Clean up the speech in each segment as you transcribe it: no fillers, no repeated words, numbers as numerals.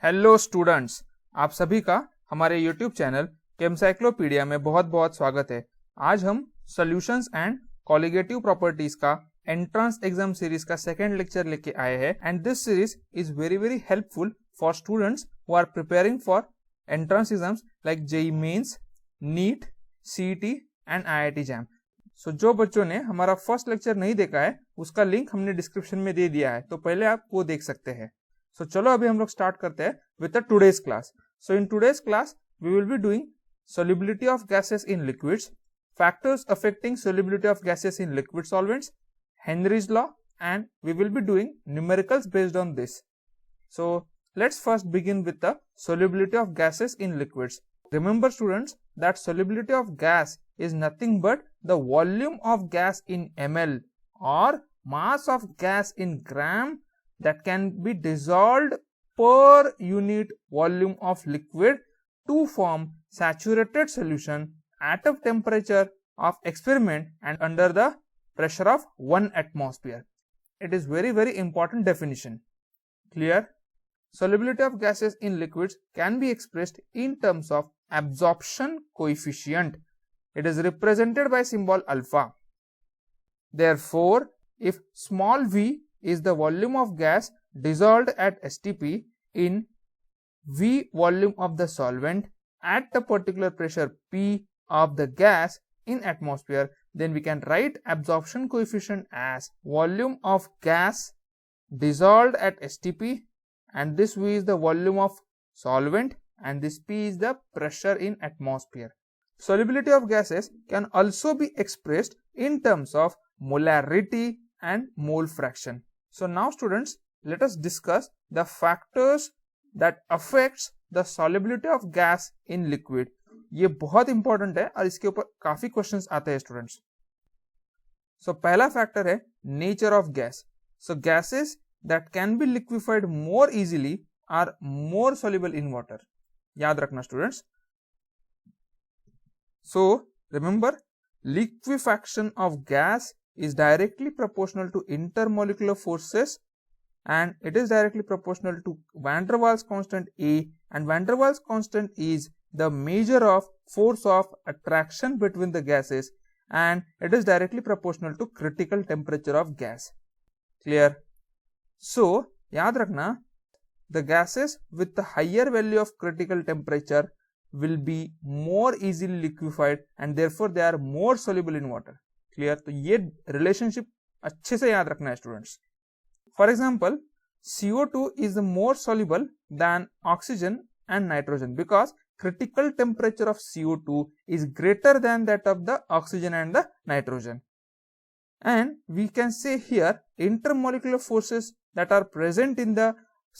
Hello students, आप सभी का हमारे यूट्यूब चैनल केमसाइक्लोपीडिया में बहुत बहुत स्वागत है। आज हम सॉल्यूशंस एंड कॉलिगेटिव प्रॉपर्टीज का एंट्रेंस एग्जाम सीरीज का सेकेंड लेक्चर लेके आए हैं and this series is very helpful for students who are preparing for entrance exams like JEE Mains, NEET, CET and IIT JAM. So जो बच्चों ने हमारा first lecture नहीं देखा है उसका लिंक हमने डिस्क्रिप्शन में दे दिया है, तो पहले आप वो देख सकते हैं। So चलो अभी हम लोग स्टार्ट करते हैं with the today's class. So in today's class we will be doing solubility of gases in liquids, factors affecting solubility of gases in liquid solvents, Henry's law, and we will be doing numericals based on this. So let's first begin with the solubility of gases in liquids. Remember students that solubility of gas is nothing but the volume of gas in ml or mass of gas in gram that can be dissolved per unit volume of liquid to form saturated solution at a temperature of experiment and under the pressure of 1 atmosphere. It is very important definition. Clear? Solubility of gases in liquids can be expressed in terms of absorption coefficient. It is represented by symbol alpha. Therefore, if small v is the volume of gas dissolved at STP in V volume of the solvent at the particular pressure P of the gas in atmosphere, then we can write absorption coefficient as volume of gas dissolved at STP, and this V is the volume of solvent and this P is the pressure in atmosphere. Solubility of gases can also be expressed in terms of molarity and mole fraction. So now students, let us discuss the factors that affects the solubility of gas in liquid. ये बहुत important है और इसके ऊपर काफी questions आते हैं students. सो पहला फैक्टर है nature of gas. So gases that can be liquefied more easily are more soluble in water. याद रखना students. So remember, liquefaction of gas is directly proportional to intermolecular forces and it is directly proportional to van der Waals constant A, and van der Waals constant is the measure of force of attraction between the gases and it is directly proportional to critical temperature of gas. Clear? So याद रखना, the gases with the higher value of critical temperature will be more easily liquefied and therefore they are more soluble in water. Clear? तो ये relationship अच्छे से याद रखना है students. For example, CO2 is more soluble than oxygen and nitrogen because critical temperature of CO2 is greater than that of the oxygen and the nitrogen. And we can say here intermolecular forces that are present in the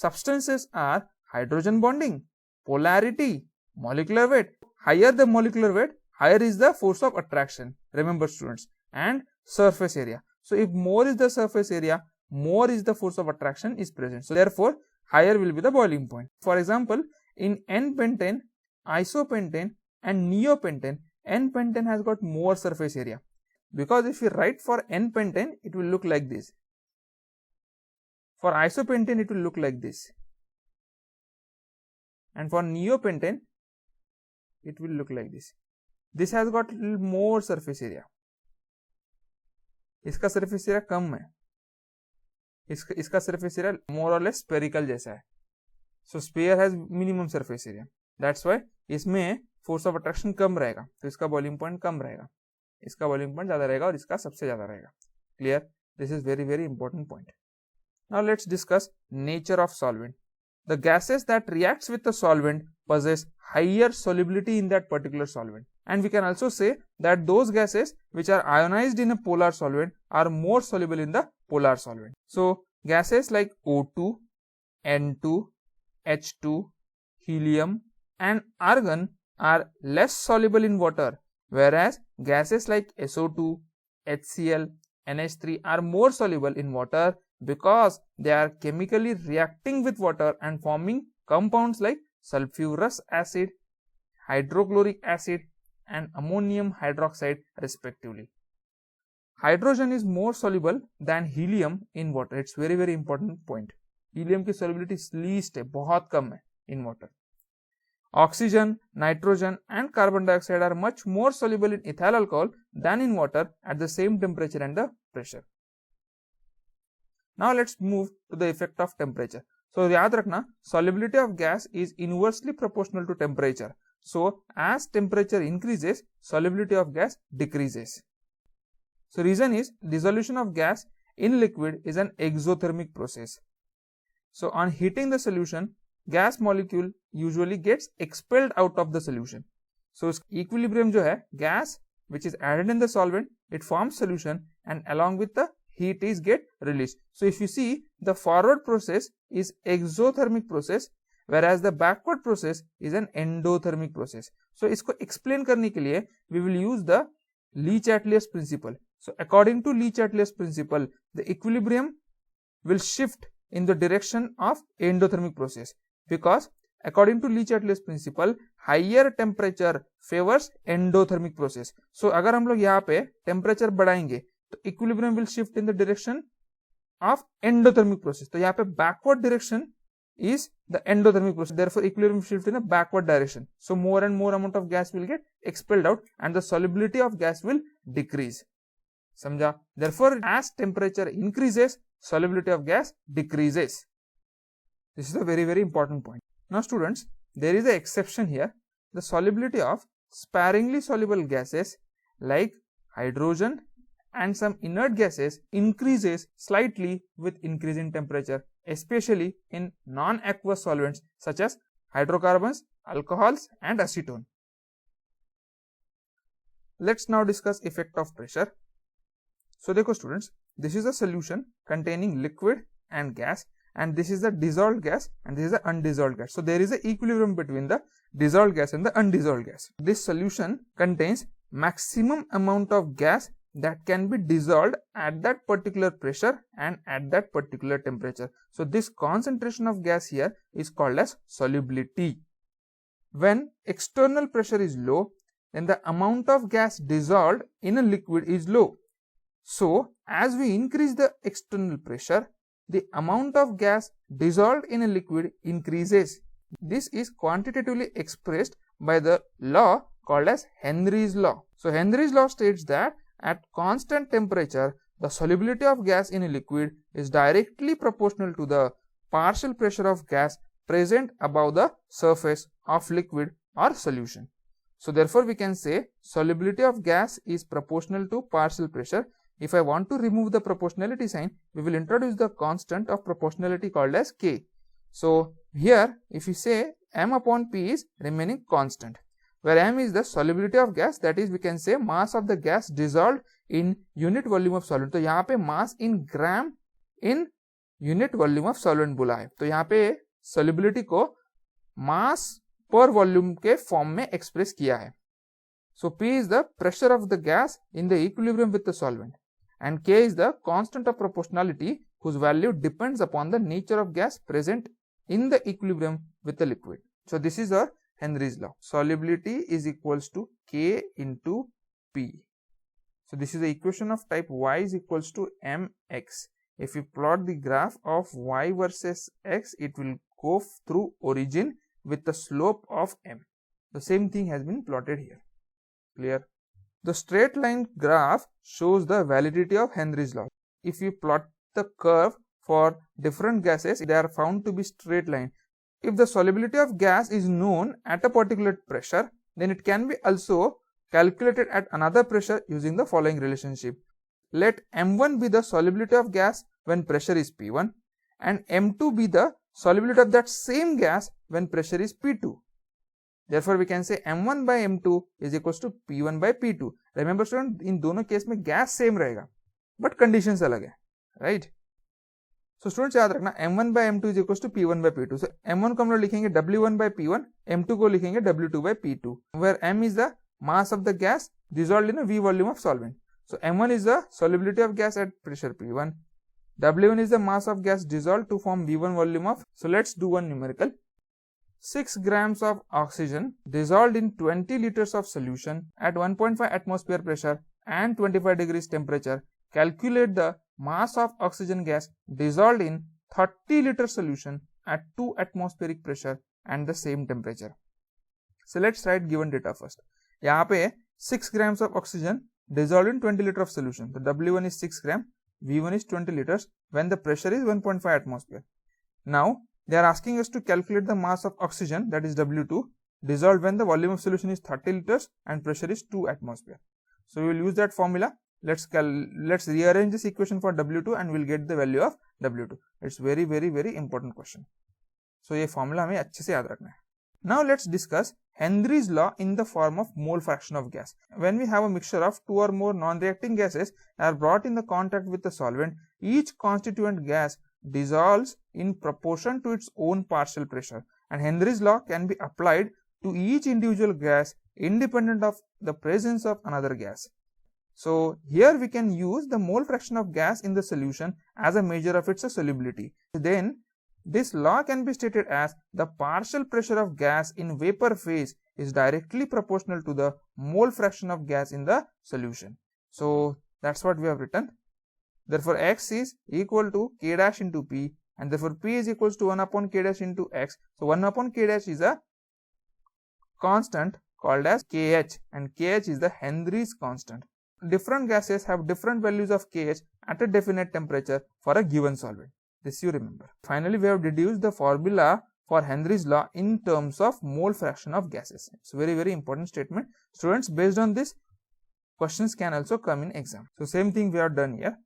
substances are hydrogen bonding, polarity, molecular weight. Higher the molecular weight, higher is the force of attraction. Remember students. And surface area. So if more is the surface area, more is the force of attraction is present. So therefore higher will be the boiling point. For example, in N-pentane, isopentane and neopentane, N-pentane has got more surface area because if you write for N-pentane it will look like this. For isopentane it will look like this, and for neopentane it will look like this. This has got little more surface area. इसका surface area कम है, इसका surface area मोर और less spherical जैसा है। So sphere has minimum surface area, that's why इसमें force of attraction कम रहेगा, तो इसका बॉइलिंग पॉइंट कम रहेगा, इसका बॉइलिंग पॉइंट ज्यादा रहेगा और इसका सबसे ज्यादा रहेगा। Clear? This is very important point. Now let's discuss nature of solvent. The gases that reacts with the solvent possess higher solubility in that particular solvent, and we can also say that those gases which are ionized in a polar solvent are more soluble in the polar solvent. So gases like O2, N2, H2, helium and argon are less soluble in water, whereas gases like SO2, HCl, NH3 are more soluble in water because they are chemically reacting with water and forming compounds like sulfurous acid, hydrochloric acid and ammonium hydroxide respectively. Hydrogen is more soluble than helium in water. It's very important point. Helium की solubility least है, बहुत कम है, in water. Oxygen, nitrogen and carbon dioxide are much more soluble in ethyl alcohol than in water at the same temperature and the pressure. Now let's move to the effect of temperature. So याद रखना, solubility of gas is inversely proportional to temperature. So as temperature increases, solubility of gas decreases. So reason is dissolution of gas in liquid is an exothermic process. So on heating the solution, gas molecule usually gets expelled out of the solution. So equilibrium जो है, gas which is added in the solvent, it forms solution and along with the heat is get released. So if you see, the forward process is exothermic process whereas the backward process is an endothermic process. So इसको explain करने के लिए we will use the Le-Chatelier's principle. So according to Le-Chatelier's principle, the equilibrium will shift in the direction of endothermic process because according to Le-Chatelier's principle, higher temperature favors endothermic process. So अगर हम लोग यहाँ पे temperature बढ़ाएंगे तो equilibrium will shift in the direction of endothermic process. तो यहाँ पे backward direction is the endothermic process. Therefore, equilibrium shift in a backward direction. So more and more amount of gas will get expelled out and the solubility of gas will decrease. समझा? Therefore, as temperature increases, solubility of gas decreases. This is a very important point. Now students, there is an exception here. The solubility of sparingly soluble gases like hydrogen and some inert gases increases slightly with increase in temperature, especially in non-aqueous solvents such as hydrocarbons, alcohols and acetone. Let's now discuss effect of pressure. So देखो students, this is a solution containing liquid and gas and this is the dissolved gas and this is the undissolved gas. So there is an equilibrium between the dissolved gas and the undissolved gas. This solution contains maximum amount of gas that can be dissolved at that particular pressure and at that particular temperature. So this concentration of gas here is called as solubility. When external pressure is low, then the amount of gas dissolved in a liquid is low. So as we increase the external pressure, the amount of gas dissolved in a liquid increases. This is quantitatively expressed by the law called as Henry's law. So Henry's law states that at constant temperature, the solubility of gas in a liquid is directly proportional to the partial pressure of gas present above the surface of liquid or solution. So therefore we can say solubility of gas is proportional to partial pressure. If I want to remove the proportionality sign, we will introduce the constant of proportionality called as K. So here if you say m upon P is remaining constant, where m is the solubility of gas, that is we can say mass of the gas dissolved in unit volume of solvent. तो यहाँ पे mass in gram in unit volume of solvent बोला है. तो यहाँ पे solubility को mass per volume के form में express किया है. So P is the pressure of the gas in the equilibrium with the solvent and K is the constant of proportionality whose value depends upon the nature of gas present in the equilibrium with the liquid. So this is our Henry's law. Solubility is equals to K into P. So this is the equation of type y is equals to mx. If you plot the graph of y versus x, it will go through origin with the slope of m. The same thing has been plotted here. Clear? The straight line graph shows the validity of Henry's law. If you plot the curve for different gases, they are found to be straight line. If the solubility of gas is known at a particular pressure, then it can be also calculated at another pressure using the following relationship. Let M1 be the solubility of gas when pressure is P1 and M2 be the solubility of that same gas when pressure is P2. Therefore, we can say M1 by M2 is equals to P1 by P2. Remember student, in दोनों case में gas same रहेगा, but conditions अलग है, right? So students याद रखना M1 by M2 is equals to P1 by P2. So M1 को हम लोग लिखेंगे W1 by P1, M2 को लिखेंगे W2 by P2, where M is the mass of the gas dissolved in a V volume of solvent. So M1 is the solubility of gas at pressure P1. W1 is the mass of gas dissolved to form V1 volume of. So let's do one numerical. 6 grams of oxygen dissolved in 20 liters of solution at 1.5 atmosphere pressure and 25 degrees temperature. Calculate the mass of oxygen gas dissolved in 30 liter solution at 2 atmospheric pressure and the same temperature. So let's write given data first. यहाँ पे 6 grams of oxygen dissolved in 20 liter of solution. So W1 is 6 gram, V1 is 20 liters when the pressure is 1.5 atmosphere. Now they are asking us to calculate the mass of oxygen, that is W2, dissolved when the volume of solution is 30 liters and pressure is 2 atmosphere. So we will use that formula. Let's rearrange this equation for W2 and we'll get the value of W2. It's very important question. So ये formula हमें अच्छे से याद रखना है. Now let's discuss Henry's law in the form of mole fraction of gas. When we have a mixture of two or more non-reacting gases are brought in the contact with the solvent, each constituent gas dissolves in proportion to its own partial pressure, and Henry's law can be applied to each individual gas independent of the presence of another gas. So here we can use the mole fraction of gas in the solution as a measure of its solubility. Then this law can be stated as the partial pressure of gas in vapor phase is directly proportional to the mole fraction of gas in the solution. So that's what we have written. Therefore X is equal to K dash into P, and therefore P is equals to 1 upon K dash into X. So 1 upon K dash is a constant called as KH, and KH is the Henry's constant. Different gases have different values of KH at a definite temperature for a given solvent. This you remember. Finally, we have deduced the formula for Henry's law in terms of mole fraction of gases. It's a very important statement. Students, based on this, questions can also come in exam. So same thing we have done here,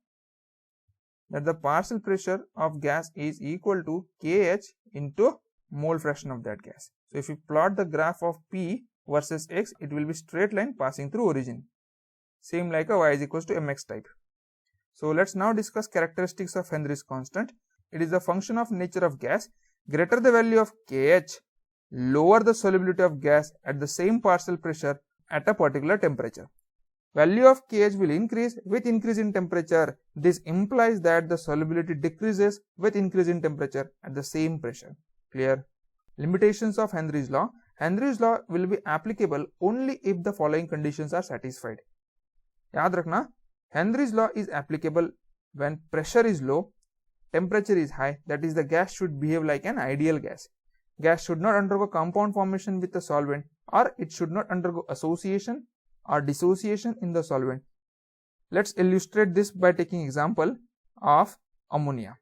that the partial pressure of gas is equal to KH into mole fraction of that gas. So if you plot the graph of P versus X, it will be straight line passing through origin, same like a y is equals to mx type. So let's now discuss characteristics of Henry's constant. It is a function of nature of gas. Greater the value of KH, lower the solubility of gas at the same partial pressure at a particular temperature. Value of KH will increase with increase in temperature. This implies that the solubility decreases with increase in temperature at the same pressure. Clear? Limitations of Henry's law. Henry's law will be applicable only if the following conditions are satisfied. याद रखना, Henry's law is applicable when pressure is low, temperature is high, that is the gas should behave like an ideal gas. Gas should not undergo compound formation with the solvent, or it should not undergo association or dissociation in the solvent. Let's illustrate this by taking example of ammonia.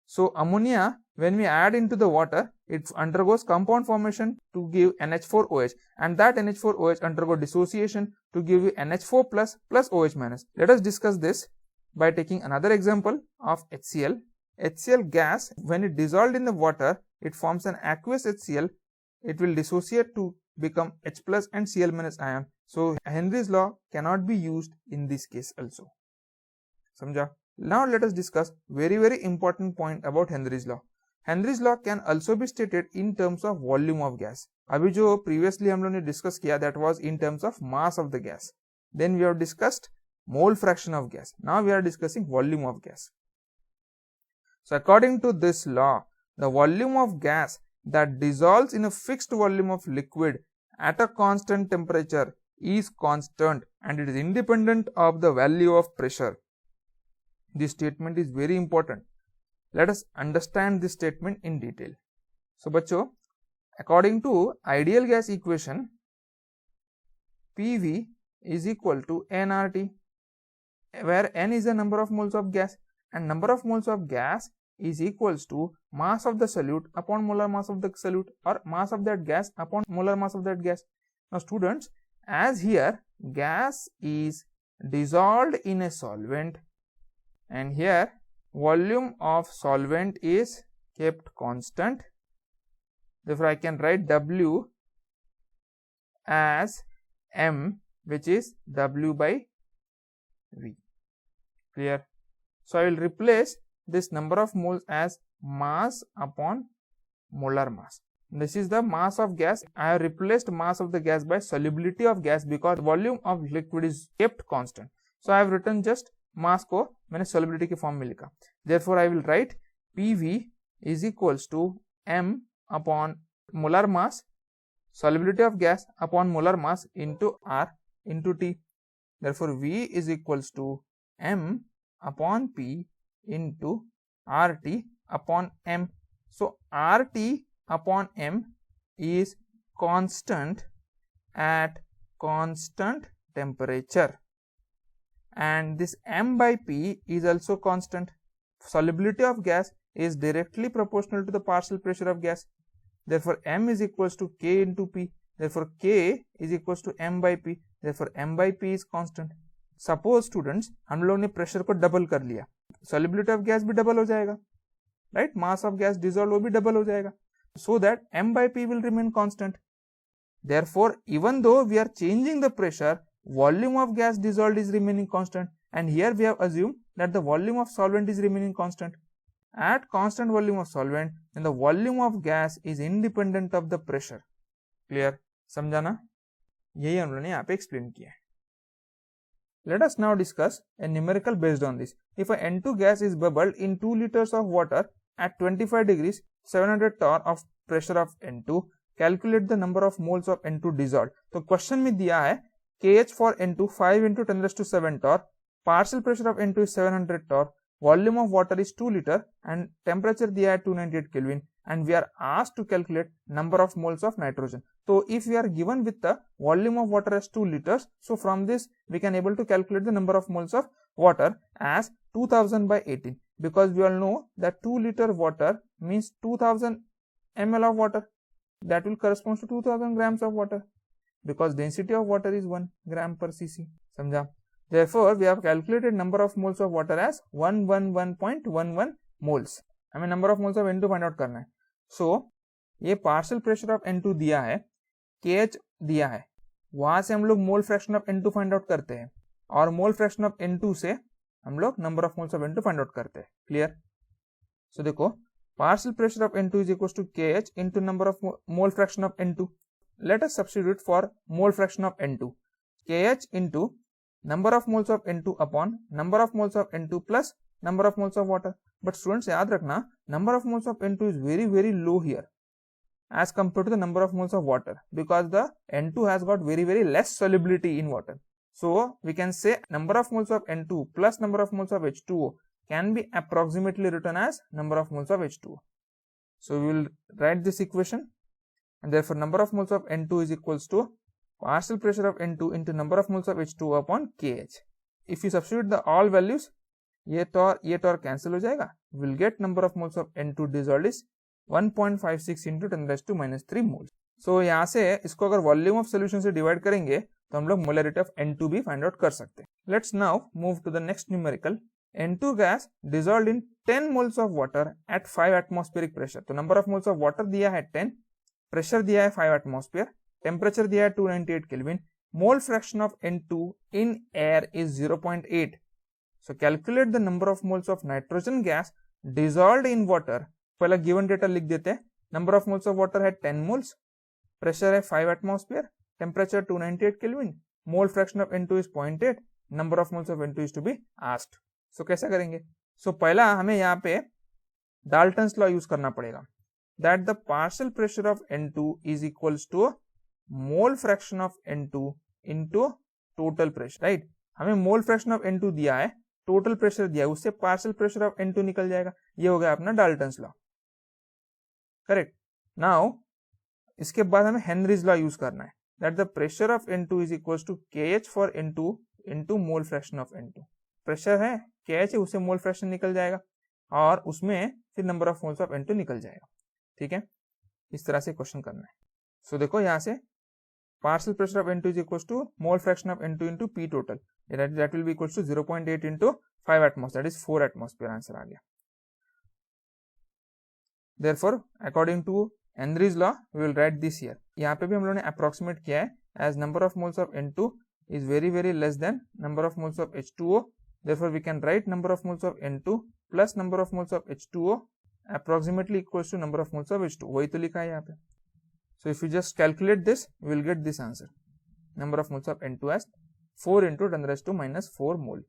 So ammonia, when we add into the water, it undergoes compound formation to give NH4OH, and that NH4OH undergo dissociation to give you NH4 plus OH minus. Let us discuss this by taking another example of HCl. HCl gas, when it dissolved in the water, it forms an aqueous HCl. It will dissociate to become H plus and Cl minus ion. So Henry's law cannot be used in this case also. समझा? Now let us discuss very important point about Henry's law. Henry's law can also be stated in terms of volume of gas. अभी जो previously हम लोग ने discuss किया, that was in terms of mass of the gas. Then we have discussed mole fraction of gas. Now we are discussing volume of gas. So according to this law, the volume of gas that dissolves in a fixed volume of liquid at a constant temperature is constant and it is independent of the value of pressure. This statement is very important. Let us understand this statement in detail. So बच्चों, according to ideal gas equation, PV is equal to nRT, where n is the number of moles of gas and number of moles of gas is equals to mass of the solute upon molar mass of the solute, or mass of that gas upon molar mass of that gas. Now students, as here gas is dissolved in a solvent and here volume of solvent is kept constant, therefore I can write W as M, which is W by V. Clear? So I will replace this number of moles as mass upon molar mass. This is the mass of gas. I have replaced mass of the gas by solubility of gas because volume of liquid is kept constant. So I have written just mass को मैंने solubility के form में लिखा. Therefore I will write PV is equals to M upon molar mass, solubility of gas upon molar mass into R into T. Therefore V is equals to M upon P into RT upon M. So RT upon M is constant at constant temperature, and this M by P is also constant. Solubility of gas is directly proportional to the partial pressure of gas. Therefore M is equals to K into P. Therefore K is equals to M by P. Therefore M by P is constant. Suppose students हम लोग ने pressure को double कर लिया, solubility of gas भी double हो जाएगा, right? Mass of gas dissolved वो भी डबल हो जाएगा, so that M by P will remain constant. Therefore even though we are changing the pressure, volume of gas dissolved is remaining constant, and here we have assumed that the volume of solvent is remaining constant. At constant volume of solvent, then the volume of gas is independent of the pressure. Clear? समझा ना? यही हम लोगों ने यहाँ पे explain किया है. Let us now discuss a numerical based on this. If a N2 gas is bubbled in 2 liters of water at 25 degrees, 700 torr of pressure of N2, calculate the number of moles of N2 dissolved. तो question में दिया है KH for N2 5 into 10 raised to 7 torr, partial pressure of N2 is 700 torr, volume of water is 2 liter and temperature दिया है 298 Kelvin, and we are asked to calculate number of moles of nitrogen. So if we are given with the volume of water as 2 liters, so from this we can able to calculate the number of moles of water as 2000 by 18, because we all know that 2 liter water means 2000 ml of water, that will correspond to 2000 grams of water, because density of water is 1 gram per cc. समझा? Therefore we have calculated number of moles of water as 111.11 moles. हमें number of moles of N2 find out करना है. So ये partial pressure of N2 दिया है, KH दिया है, वहां से हम लोग मोल fraction of N2 find out करते हैं, और मोल फ्रैक्शन ऑफ N2 से हम लोग number of moles of N2 find out करते हैं. क्लियर? सो देखो, partial pressure of N2 is equals to KH into number of mole fraction of N2. Let us substitute for mole fraction of N2. KH into number of moles of N2 upon number of moles of N2 plus number of moles of water. But students याद रखना, number of moles of N2 is very low here as compared to the number of moles of water, because the N2 has got very less solubility in water. So we can say number of moles of N2 plus number of moles of H2O can be approximately written as number of moles of H2O. So we will write this equation, and therefore number of moles of N2 is equals to partial pressure of N2 into number of moles of H2O upon KH. If you substitute the all values, ये तौर cancel हो जाएगा. We will get number of moles of N2 dissolved is 1.56 into 10 raised to minus 3 moles. So यहाँ से इसको अगर volume of solution से divide करेंगे तो हम लोग मोलरिटी ऑफ N2 भी फाइंड आउट कर सकते हैं. Let's now move to the next numerical. N2 gas dissolved in 10 moles of water at 5 atmospheric pressure. तो number of moles of water दिया है 10, प्रेशर दिया है 5 एटमॉस्फेयर, टेम्परेचर दिया है 298 kelvin, mole fraction of N2 in air is 0.8. So calculate the number of moles of nitrogen gas dissolved in water. पहला given data लिख देते हैं. Number of moles of water है 10 मोल्स, प्रेशर है 5 atmosphere, temperature 298 kelvin, mole fraction of N2 is 0.8, number of moles of N2 is to be asked. सो कैसे करेंगे? सो पहला हमें यहाँ पे डाल्टन्स लॉ यूज करना पड़ेगा, that the partial pressure of N2 is equals to mole fraction of N2 into total pressure. Right? हमें mole fraction of N2 दिया है, टोटल प्रेशर दिया है, उससे पार्शियल प्रेशर ऑफ N2 निकल जाएगा. ये हो गया अपना डाल्टन्स लॉ. करेक्ट? नाउ इसके बाद हमें हेनरीज लॉ यूज करना है, that the pressure of N2 is equals to KH for N2 into mole fraction of N2. Pressure है KH है, उससे मोल फ्रैक्शन निकल जाएगा और उसमें फिर number of moles of N2 निकल जाएगा. ठीक है? इस तरह से क्वेश्चन करना है. सो देखो यहाँ से partial pressure of N2 is equals to mole fraction of N2 into P total. That will be equals to 0.8 into 5 atmosphere. That is 4 atmosphere. Answer आ गया. Therefore, according to Henry's law, we will write this here. यहाँ पे भी हम लोगों ने approximate किया है as number of moles of N2 is very less than number of moles of H2O. Therefore, we can write number of moles of N2 plus number of moles of H2O approximately equals to number of moles of H2O. वही तो लिखा है यहाँ पे. So if you just calculate this, we will get this answer. Number of moles of N2 as 4 into 10 raised to minus 4 mole.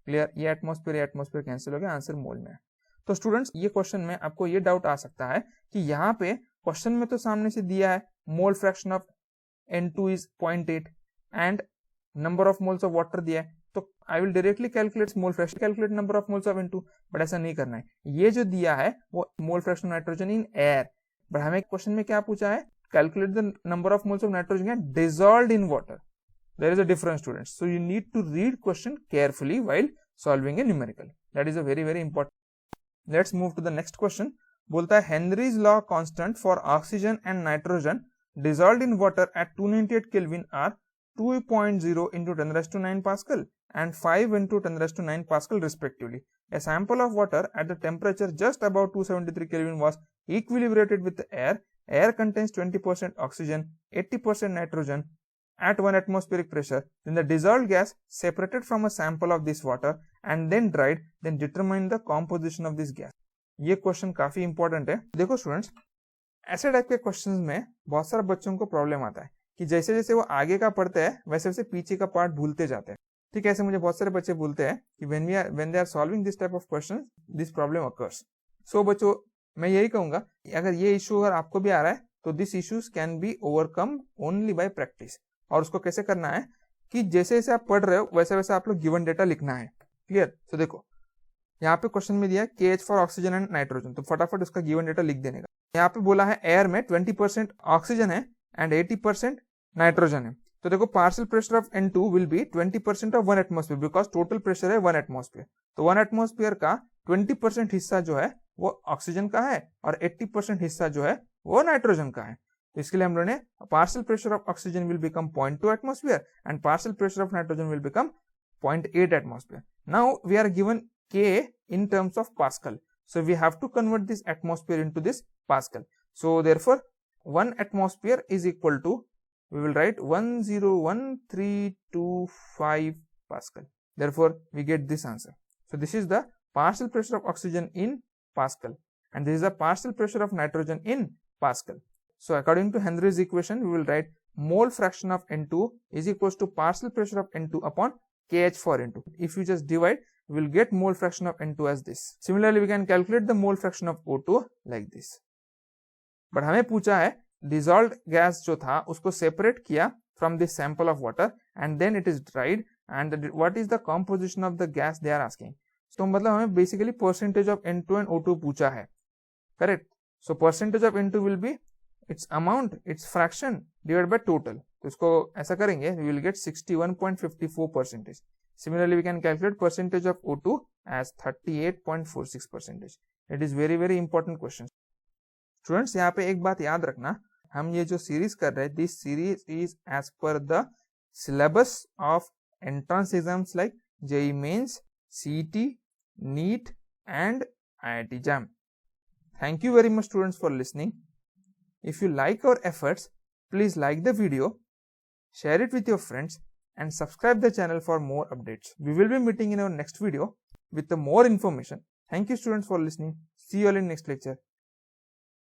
Clear? ये atmosphere cancel हो गया, answer मोल में है. तो स्टूडेंट्स, ये क्वेश्चन में आपको ये डाउट आ सकता है कि यहाँ पे क्वेश्चन में तो सामने से दिया है मोल fraction of N2 is 0.8 and number of moles of water दिया है, तो I will directly calculate mole fraction, calculate number of moles of N2, but ऐसा नहीं करना है। ये जो दिया है वो mole fraction nitrogen in air, but हमें क्वेश्चन में क्या पूछा है, calculate the number of moles of nitrogen dissolved in water. There is a difference, students, so you need to read question carefully while solving a numerical. That is a very very important. Let's move to the next question. बोलता है Henry's law constant for oxygen and nitrogen dissolved in water at 298 Kelvin are 2.0 into 10 raised to 9 Pascal and 5 into 10 raised to 9 Pascal respectively. A sample of water at the temperature just above 273 Kelvin was equilibrated with the air. Air contains 20% oxygen, 80% nitrogen at 1 atmospheric pressure. Then the dissolved gas separated from a sample of this water and then dried, then determine the composition of this gas. ये question काफी important है। देखो students, ऐसे type के questions में बहुत सारे बच्चों को प्रॉब्लम आता है कि जैसे जैसे वो आगे का पढ़ते हैं वैसे वैसे पीछे का पार्ट भूलते जाते हैं। ठीक है, ऐसे मुझे बहुत सारे बच्चे बोलते हैं कि when they are solving this type of questions this problem occurs. So बच्चों, मैं यही कहूंगा अगर ये इशू अगर आपको भी आ रहा है तो this issues can be overcome only by practice. और उसको कैसे करना है कि जैसे जैसे आप पढ़ रहे हो वैसे वैसे आप लोग गिवन डेटा लिखना है। क्लियर? तो देखो यहाँ पे क्वेश्चन में दिया है KH for oxygen and nitrogen, तो फटाफट उसका गिवन डेटा लिख देने का। यहाँ पे बोला है एयर में 20% ऑक्सीजन है एंड 80% नाइट्रोजन है। तो देखो partial pressure of N2 will be 20% of 1 atmosphere because total pressure है 1 एटमॉस्फेयर। तो 1 एटमॉस्फेयर का 20% हिस्सा जो है वो ऑक्सीजन का है और 80% हिस्सा जो है वो नाइट्रोजन का है। तो इसके लिए हम लोगों ने partial pressure of oxygen will become 0.2 atmosphere and partial pressure of nitrogen will become 0.8 atmosphere. Now we are given K in terms of Pascal, so we have to convert this atmosphere into this Pascal. So therefore 1 atmosphere is equal to, we will write 101,325 Pascal. Therefore we get this answer. So this is the partial pressure of oxygen in Pascal and this is the partial pressure of nitrogen in Pascal. So according to Henry's equation we will write mole fraction of N2 is equals to partial pressure of N2 upon KH for N2. If you just divide, we will get mole fraction of N2 as this. Similarly we can calculate the mole fraction of O2 like this. But हमें पूछा है dissolved gas जो था उसको separate किया from this sample of water and then it is dried and what is the composition of the gas they are asking. So मतलब हमें basically percentage of N2 and O2 पूछा है, correct? So percentage of N2 will be its amount, its fraction divided by total. तो इसको ऐसा करेंगे, we will get 61.54%. Similarly, we can calculate percentage of O2 as 38.46%. It is very very important question. Students, यहाँ पे एक बात याद रखना, हम ये जो सीरीज कर रहे हैं, this series is as per the syllabus of entrance exams like JEE Mains, CET, NEET and IIT JAM. Thank you very much students for listening. If you like our efforts, please like the video, share it with your friends and subscribe the channel for more updates. We will be meeting in our next video with the more information. Thank you students for listening. See you all in next lecture.